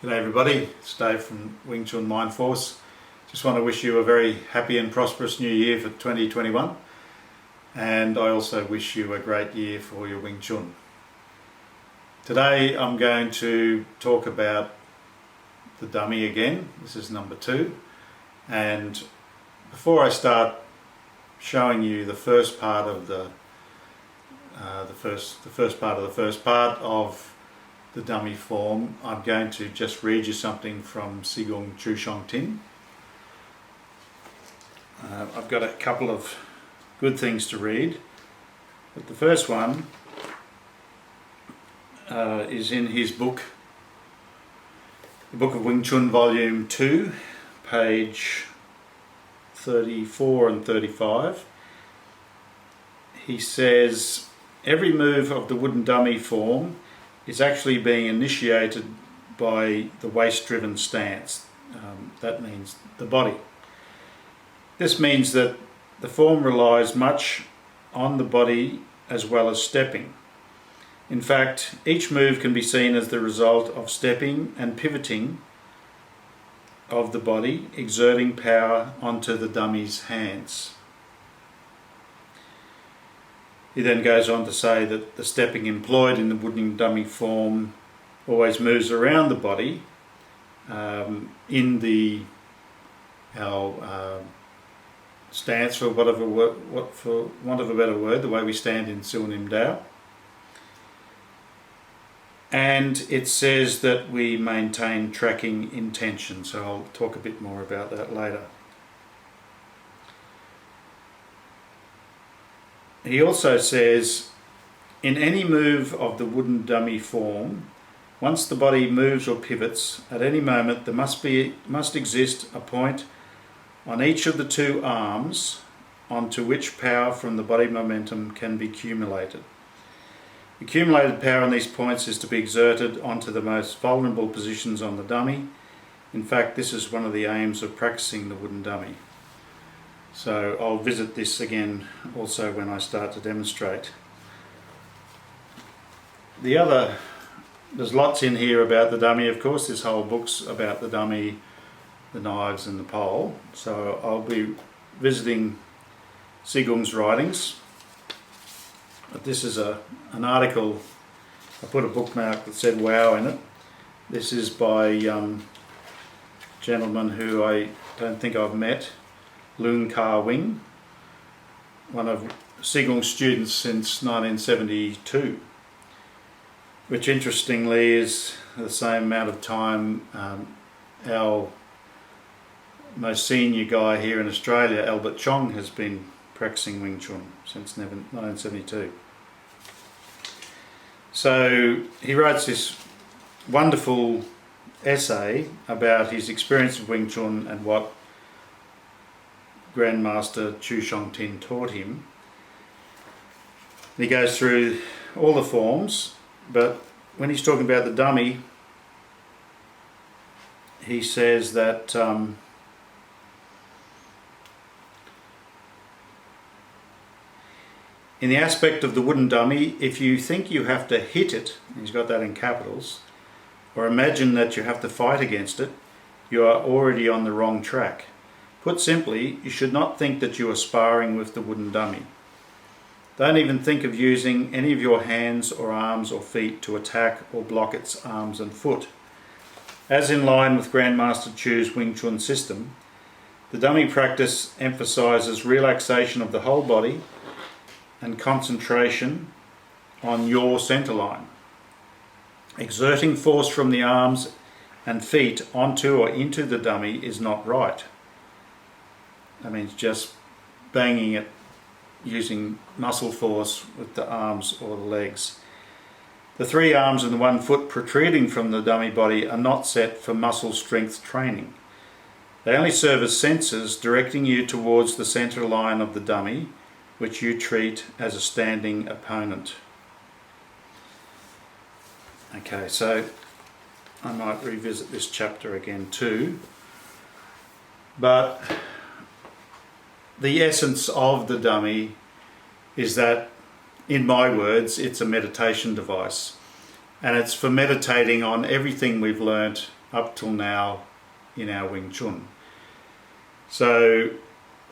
G'day everybody, it's Dave from Wing Chun Mind Force. Just want to wish you a very happy and prosperous new year for 2021, and I also wish you a great year for your Wing Chun. Today I'm going to talk about the dummy again. This is number 2, and before I start showing you the first part of the first part of the dummy form, I'm going to just read you something from Sigung Chu Shong Tin. I've got a couple of good things to read, but the first one is in his book, the Book of Wing Chun Volume 2, page 34 and 35. He says, every move of the wooden dummy form is actually being initiated by the waist-driven stance. That means the body. This means that the form relies much on the body as well as stepping. In fact, each move can be seen as the result of stepping and pivoting of the body, exerting power onto the dummy's hands. He then goes on to say that the stepping employed in the wooden dummy form always moves around the body in our stance, for want of a better word, the way we stand in Sunim Dao. And it says that we maintain tracking intention, so I'll talk a bit more about that later. He also says, in any move of the wooden dummy form, once the body moves or pivots, at any moment there must exist a point on each of the two arms onto which power from the body momentum can be accumulated. Accumulated power on these points is to be exerted onto the most vulnerable positions on the dummy. In fact, this is one of the aims of practicing the wooden dummy. So I'll visit this again also when I start to demonstrate. There's lots in here about the dummy, of course. This whole book's about the dummy, the knives and the pole. So I'll be visiting Sigung's writings. But this is an article, I put a bookmark that said wow in it. This is by a gentleman who I don't think I've met, Lung Ka Wing, one of Sigung's students since 1972, which interestingly is the same amount of time our most senior guy here in Australia, Albert Chong, has been practicing Wing Chun since 1972. So he writes this wonderful essay about his experience of Wing Chun and what Grandmaster Chu Shong Tin taught him. He goes through all the forms, but when he's talking about the dummy, he says that in the aspect of the wooden dummy, if you think you have to hit it, he's got that in capitals, or imagine that you have to fight against it, you are already on the wrong track. Put simply, you should not think that you are sparring with the wooden dummy. Don't even think of using any of your hands or arms or feet to attack or block its arms and foot. As in line with Grandmaster Chu's Wing Chun system, the dummy practice emphasizes relaxation of the whole body and concentration on your center line. Exerting force from the arms and feet onto or into the dummy is not right. That means just banging it using muscle force with the arms or the legs. The 3 arms and the 1 foot protruding from the dummy body are not set for muscle strength training. They only serve as sensors directing you towards the center line of the dummy, which you treat as a standing opponent. Okay, so I might revisit this chapter again too, but the essence of the dummy is that, in my words, it's a meditation device, and it's for meditating on everything we've learnt up till now in our Wing Chun. So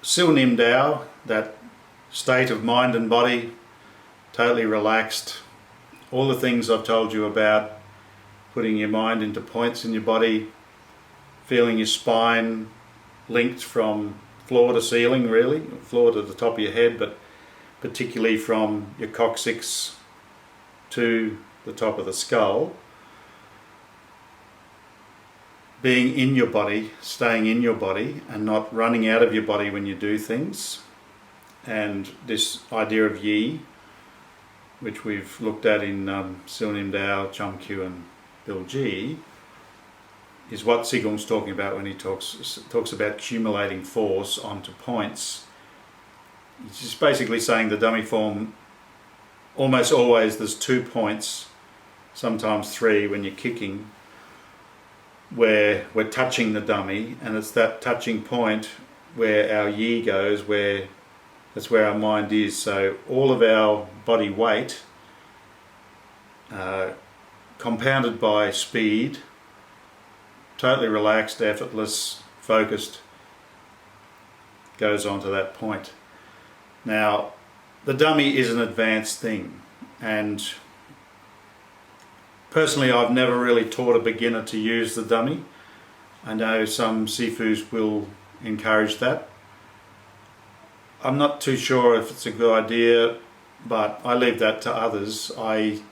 Sil Nim Dao, that state of mind and body, totally relaxed, all the things I've told you about, putting your mind into points in your body, feeling your spine linked from floor to ceiling, really, floor to the top of your head, but particularly from your coccyx to the top of the skull. Being in your body, staying in your body and not running out of your body when you do things. And this idea of Yi, which we've looked at in Sil Nim Dao, Chum Kyu and Bill G, is what Sigung's talking about when he talks about accumulating force onto points. He's just basically saying the dummy form, almost always there's 2 points, sometimes 3 when you're kicking, where we're touching the dummy, and it's that touching point where our Yi goes, where that's where our mind is. So all of our body weight, compounded by speed, totally relaxed, effortless, focused, goes on to that point. Now, the dummy is an advanced thing, and personally I've never really taught a beginner to use the dummy. I know some sifus will encourage that. I'm not too sure if it's a good idea, but I leave that to others. I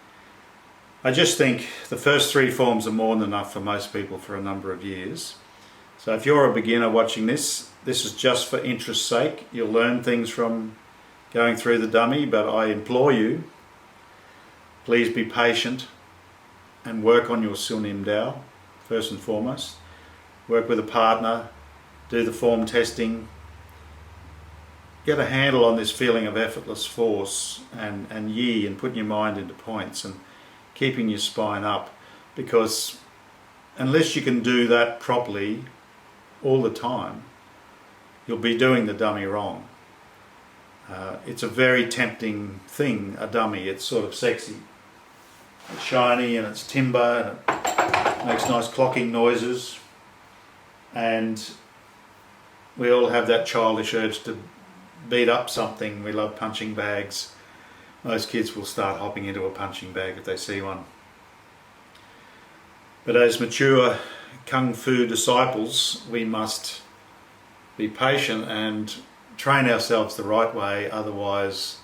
just think the first 3 forms are more than enough for most people for a number of years. So if you're a beginner watching this, this is just for interest's sake. You'll learn things from going through the dummy, but I implore you, please be patient and work on your Sil Nim Dao first and foremost. Work with a partner, do the form testing, get a handle on this feeling of effortless force and Yi, and putting your mind into points and keeping your spine up, because unless you can do that properly all the time, you'll be doing the dummy wrong. It's a very tempting thing, a dummy. It's sort of sexy. It's shiny and it's timber and it makes nice clocking noises, and we all have that childish urge to beat up something. We love punching bags. Most kids will start hopping into a punching bag if they see one. But as mature Kung Fu disciples, we must be patient and train ourselves the right way, otherwise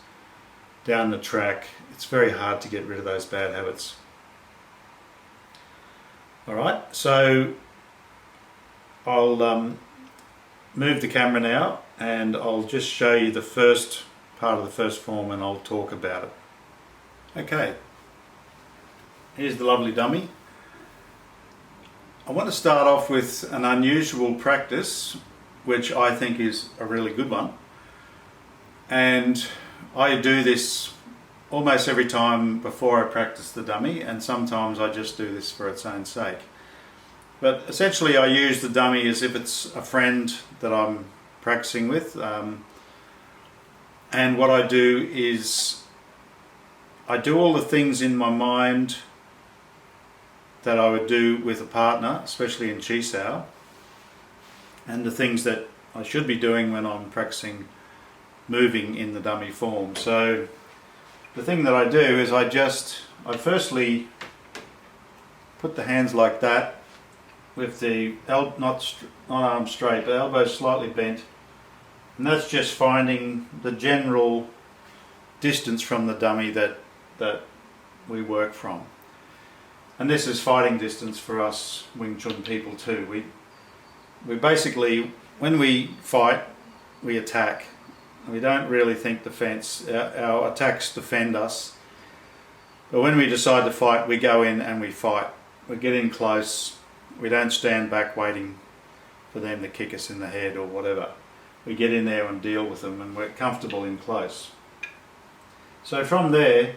down the track it's very hard to get rid of those bad habits. Alright, so I'll move the camera now and I'll just show you the first part of the first form and I'll talk about it. Okay, here's the lovely dummy. I want to start off with an unusual practice, which I think is a really good one, and I do this almost every time before I practice the dummy, and sometimes I just do this for its own sake. But essentially I use the dummy as if it's a friend that I'm practicing with, and what I do is I do all the things in my mind that I would do with a partner, especially in Chi Sao, and the things that I should be doing when I'm practicing moving in the dummy form. So the thing that I do is I firstly put the hands like that, with the not arms straight but elbows slightly bent, and that's just finding the general distance from the dummy that we work from. And this is fighting distance for us Wing Chun people too. We basically, when we fight, we attack. We don't really think defense. Our attacks defend us. But when we decide to fight, we go in and we fight. We get in close. We don't stand back waiting for them to kick us in the head or whatever. We get in there and deal with them, and we're comfortable in close. So from there,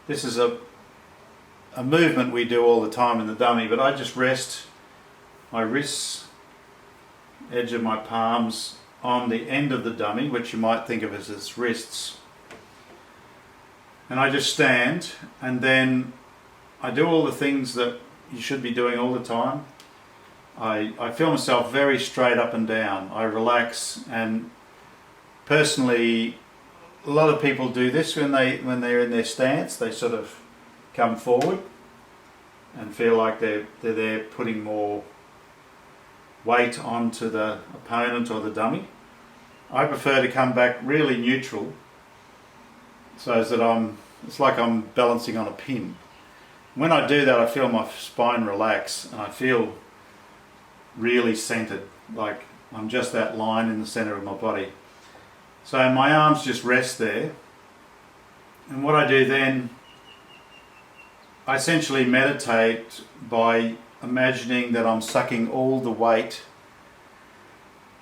this is a movement we do all the time in the dummy, but I just rest my wrists, edge of my palms on the end of the dummy, which you might think of as its wrists, and I just stand, and then I do all the things that you should be doing all the time. I feel myself very straight up and down. I relax, and personally, a lot of people do this when they're in their stance. They sort of come forward and feel like they're there putting more weight onto the opponent or the dummy. I prefer to come back really neutral, so that it's like I'm balancing on a pin. When I do that, I feel my spine relax, and I feel really centered, like I'm just that line in the center of my body. So my arms just rest there, and what I do then, I essentially meditate by imagining that I'm sucking all the weight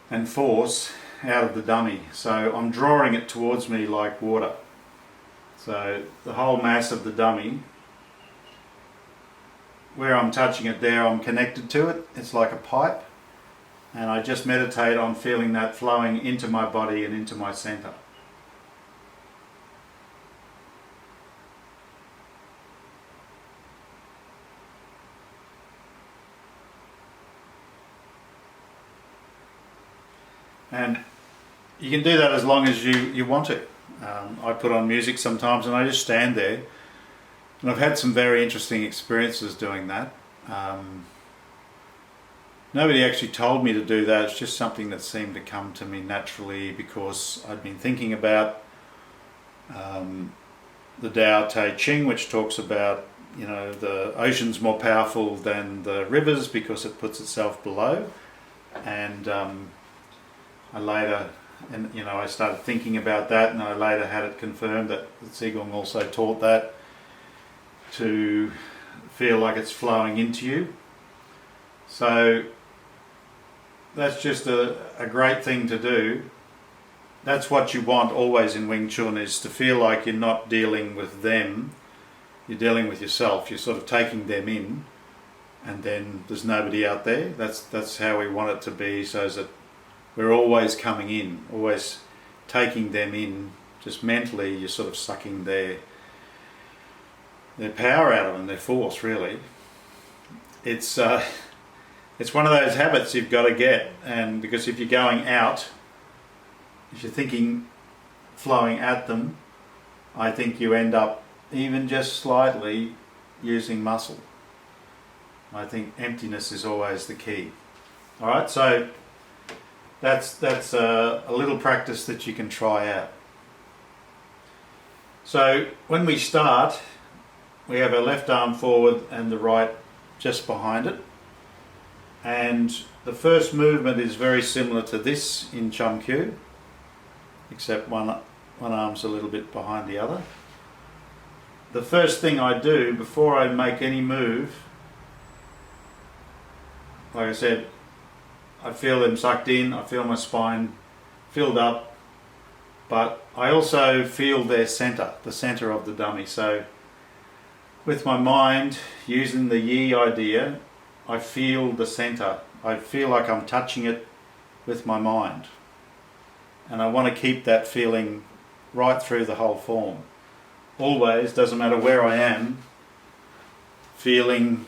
and force out of the dummy. So I'm drawing it towards me like water. So the whole mass of the dummy, where I'm touching it there, I'm connected to it. It's like a pipe, and I just meditate on feeling that flowing into my body and into my center. And you can do that as long as you want to. I put on music sometimes and I just stand there. And I've had some very interesting experiences doing that. Nobody actually told me to do that. It's just something that seemed to come to me naturally because I'd been thinking about the Tao Te Ching, which talks about, the ocean's more powerful than the rivers because it puts itself below. And I started thinking about that, and I later had it confirmed that the Sigung also taught that, to feel like it's flowing into you. So that's just a great thing to do. That's what you want always in Wing Chun, is to feel like you're not dealing with them, you're dealing with yourself. You're sort of taking them in, and then there's nobody out there. That's how we want it to be, so that we're always coming in, always taking them in. Just mentally, you're sort of sucking their power out of them, their force, really. It's one of those habits you've got to get, and because if you're going out, if you're thinking flowing at them, I think you end up even just slightly using muscle. I think emptiness is always the key. All right, so that's a little practice that you can try out. So when we start, we have our left arm forward and the right just behind it. And the first movement is very similar to this in Chum Kyu, except one arm's a little bit behind the other. The first thing I do before I make any move, like I said, I feel them sucked in, I feel my spine filled up, but I also feel their center, the center of the dummy. So with my mind, using the yi idea, I feel the center. I feel like I'm touching it with my mind. And I want to keep that feeling right through the whole form. Always, doesn't matter where I am, feeling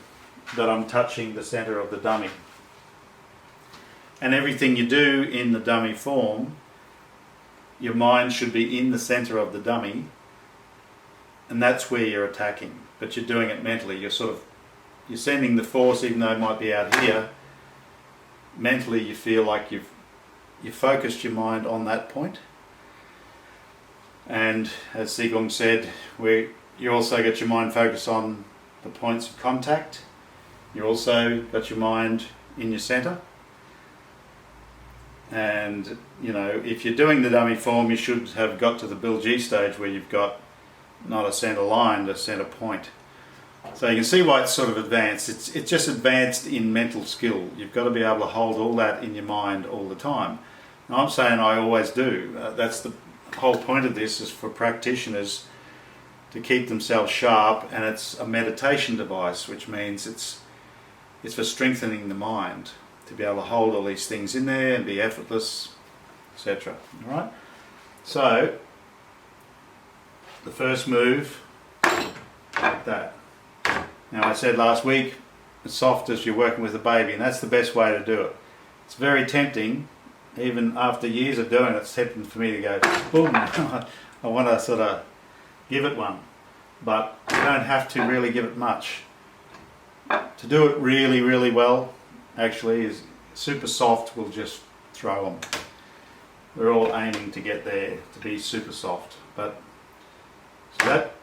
that I'm touching the center of the dummy. And everything you do in the dummy form, your mind should be in the center of the dummy, and that's where you're attacking. But you're doing it mentally. You're sending the force, even though it might be out here. Mentally, you feel like you've focused your mind on that point. And as Sigung said, you also get your mind focused on the points of contact. You also got your mind in your center. And if you're doing the dummy form, you should have got to the Bilji stage where you've got not a center line, a center point. So you can see why it's sort of advanced. It's just advanced in mental skill. You've got to be able to hold all that in your mind all the time. And I'm saying I always do. That's the whole point of this, is for practitioners to keep themselves sharp, and it's a meditation device, which means it's for strengthening the mind, to be able to hold all these things in there and be effortless, etc. All right. So the first move, like that. Now I said last week, as soft as you're working with a baby, and that's the best way to do it. It's very tempting, even after years of doing it, it's tempting for me to go boom. I want to sort of give it one, but you don't have to really give it much. To do it really, really well, actually, is super soft will just throw them. We're all aiming to get there, to be super soft, but so that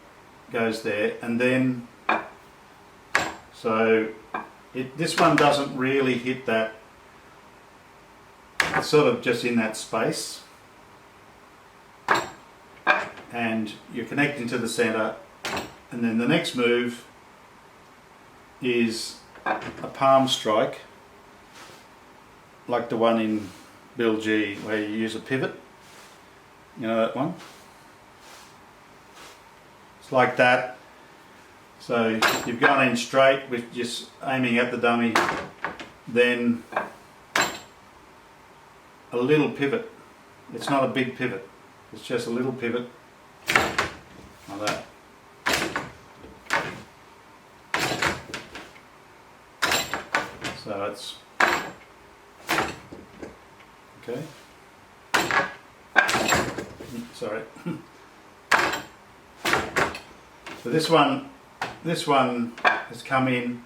goes there, and then so this one doesn't really hit that. It's sort of just in that space, and you're connecting to the center, and then the next move is a palm strike like the one in Bill G, where you use a pivot. You know that one? It's like that. So you've gone in straight with just aiming at the dummy, then a little pivot. It's not a big pivot, it's just a little pivot like that. So it's okay. Sorry. So this one has come in.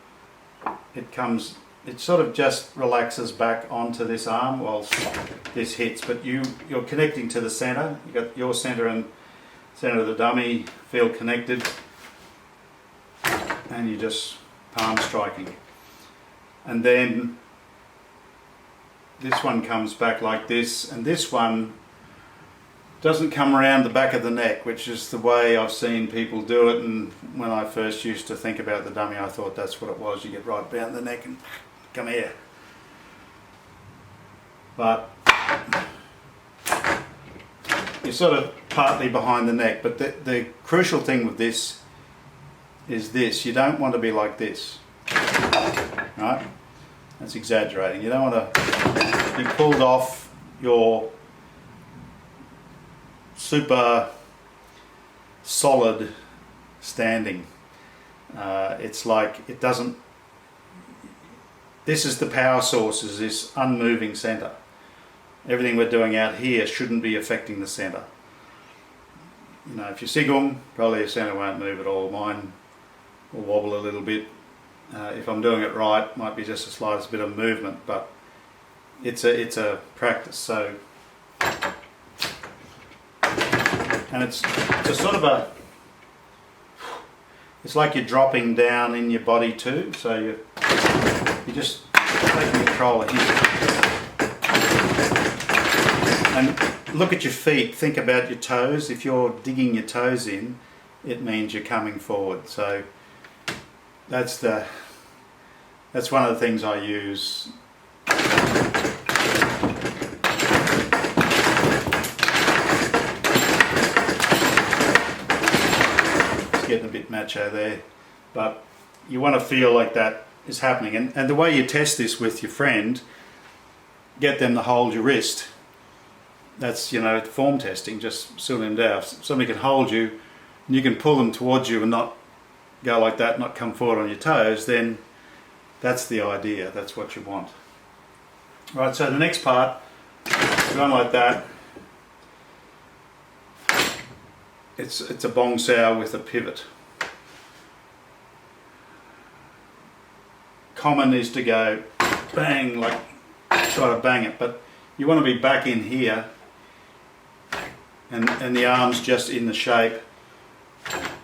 It sort of just relaxes back onto this arm whilst this hits, but you're connecting to the center. You got your center and center of the dummy feel connected, and you just palm striking. And then this one comes back like this, and this one doesn't come around the back of the neck, which is the way I've seen people do it, and when I first used to think about the dummy I thought that's what it was. You get right down the neck and come here. But you're sort of partly behind the neck, but the crucial thing with this is this. You don't want to be like this. Right? That's exaggerating. You don't want to be pulled off your super solid standing. It's like it doesn't. This is the power source, is this unmoving center. Everything we're doing out here shouldn't be affecting the center. You know, if you're Sigung, probably your center won't move at all. Mine will wobble a little bit. If I'm doing it right, might be just the slightest bit of movement, but it's a practice. So, and it's a sort of a. It's like you're dropping down in your body too. So you're just taking control of here. And look at your feet. Think about your toes. If you're digging your toes in, it means you're coming forward. So that's one of the things I use. It's getting a bit macho there, but you want to feel like that is happening. And the way you test this with your friend, get them to hold your wrist. That's, you know, form testing, just sit them down. If somebody can hold you, and you can pull them towards you and not go like that, not come forward on your toes, then that's the idea, that's what you want. Right, so the next part, going like that, it's a bong sao with a pivot. Common is to go bang, like try to bang it, but you want to be back in here, and the arm's just in the shape,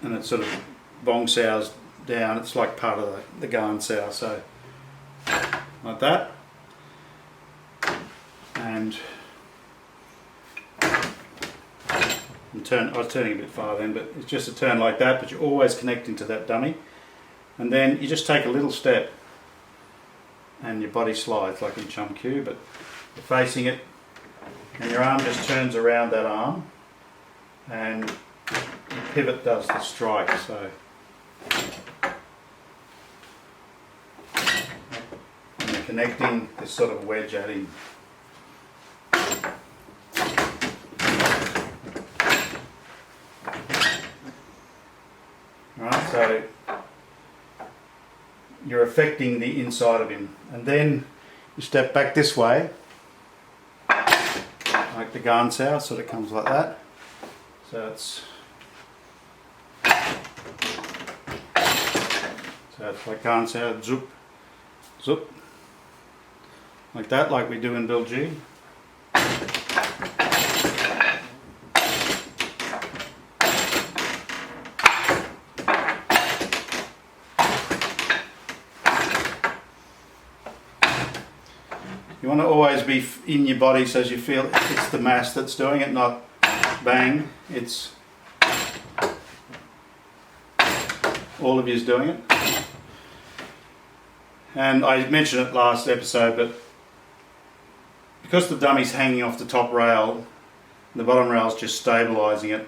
and it sort of bong saos down. It's like part of the gan sao, so like that. And I was turning a bit far then, but it's just a turn like that, but you're always connecting to that dummy. And then you just take a little step and your body slides like in Chum Q, but you're facing it and your arm just turns around that arm and the pivot does the strike. So and you're connecting this sort of wedge at him. Right, so you're affecting the inside of him. And then you step back this way, like the Gan Sao, sort of comes like that. So it's like Gan Sao, zoop, zoop, like that, like we do in Bill G. You want to always be in your body so as you feel it's the mass that's doing it, not bang, it's all of you's doing it. And I mentioned it last episode, but because the dummy's hanging off the top rail, the bottom rail's just stabilising it.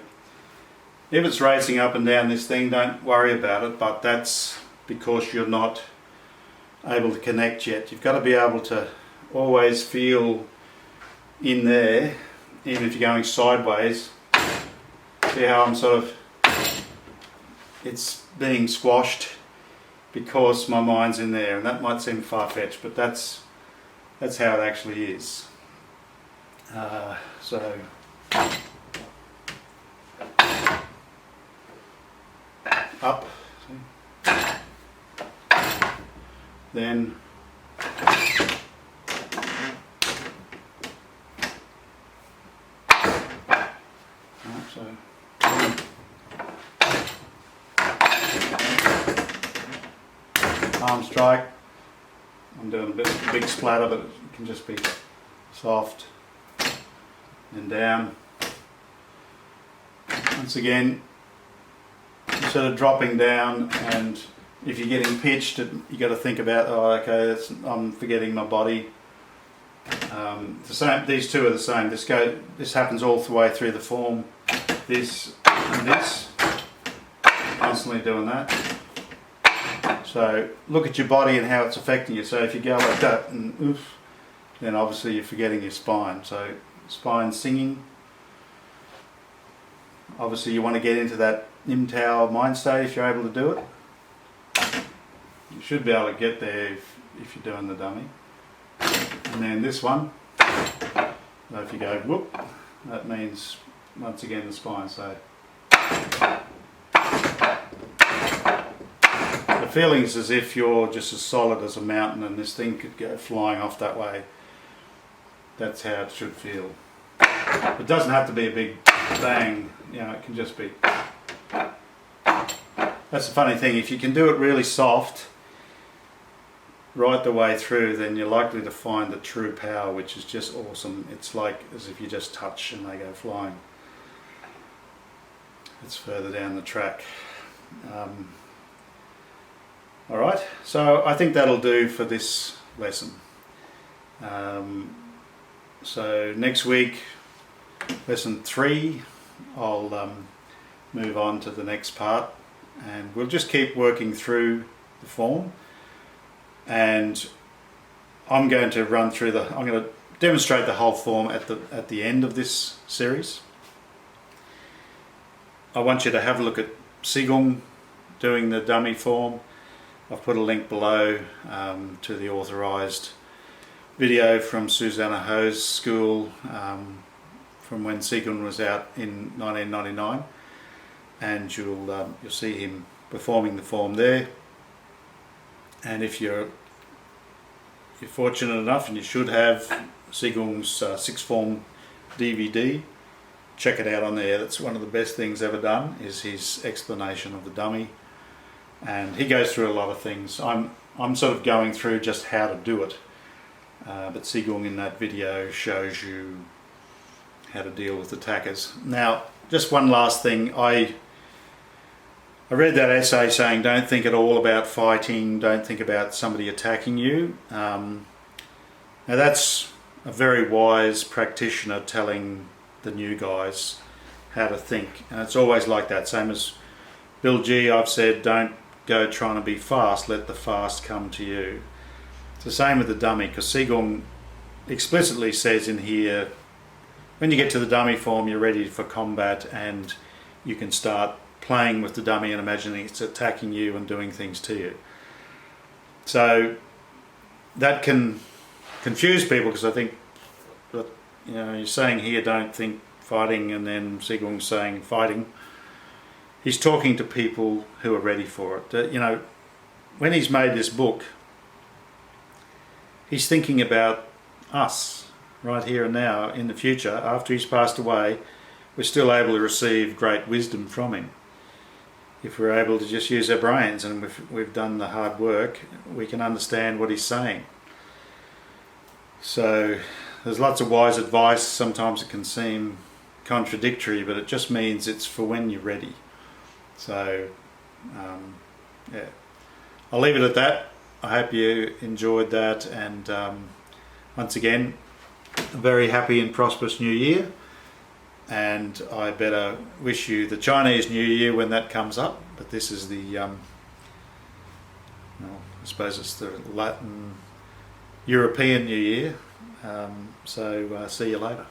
If it's racing up and down this thing, don't worry about it, but that's because you're not able to connect yet. You've got to be able to always feel in there, even if you're going sideways. See how I'm sort of, it's being squashed because my mind's in there, and that might seem far-fetched, but that's how it actually is. So up, then so arm strike. I'm doing a big splatter, but it can just be soft and down. Once again, instead of dropping down, and if you're getting pitched, you got to think about, oh, okay, I'm forgetting my body. The same. These two are the same. This happens all the way through the form. This and this, constantly doing that. So look at your body and how it's affecting you. So if you go like that and oof, then obviously you're forgetting your spine. So spine singing. Obviously you want to get into that Nim Tao mind state if you're able to do it. You should be able to get there if you're doing the dummy. And then this one, so if you go whoop, that means once again the spine. So the feeling is as if you're just as solid as a mountain and this thing could go flying off that way. That's how it should feel. It doesn't have to be a big bang, you know, it can just be. That's the funny thing, if you can do it really soft right the way through, then you're likely to find the true power, which is just awesome. It's like as if you just touch and they go flying. It's further down the track. Alright, so I think that'll do for this lesson. So next week, lesson 3, I'll move on to the next part, and we'll just keep working through the form. And I'm going to I'm going to demonstrate the whole form at the end of this series. I want you to have a look at Sigung doing the dummy form. I've put a link below to the authorised video from Suzanna Ho's school from when Sigung was out in 1999, and you'll see him performing the form there. And if you're fortunate enough, and you should have Sigung's 6th form DVD, check it out on there. That's one of the best things ever done, is his explanation of the dummy, and he goes through a lot of things. I'm sort of going through just how to do it, but Sigung in that video shows you how to deal with attackers. Now, just one last thing. I read that essay saying don't think at all about fighting, don't think about somebody attacking you. Now that's a very wise practitioner telling the new guys how to think, and it's always like that. Same as Bill G, I've said don't go trying to be fast, let the fast come to you. It's the same with the dummy, because Sigung explicitly says in here, when you get to the dummy form you're ready for combat, and you can start playing with the dummy and imagining it's attacking you and doing things to you. So that can confuse people, because I think that, you know, you're saying here don't think fighting, and then Sigung's saying fighting. He's talking to people who are ready for it. You know, when he's made this book, he's thinking about us right here and now. In the future, after he's passed away, we're still able to receive great wisdom from him. If we're able to just use our brains, and we've done the hard work, we can understand what he's saying. So there's lots of wise advice. Sometimes it can seem contradictory, but it just means it's for when you're ready. So yeah, I'll leave it at that. I hope you enjoyed that, and once again, a very happy and prosperous new year. And I better wish you the Chinese New Year when that comes up, but this is the well, I suppose it's the Latin European New Year. So see you later.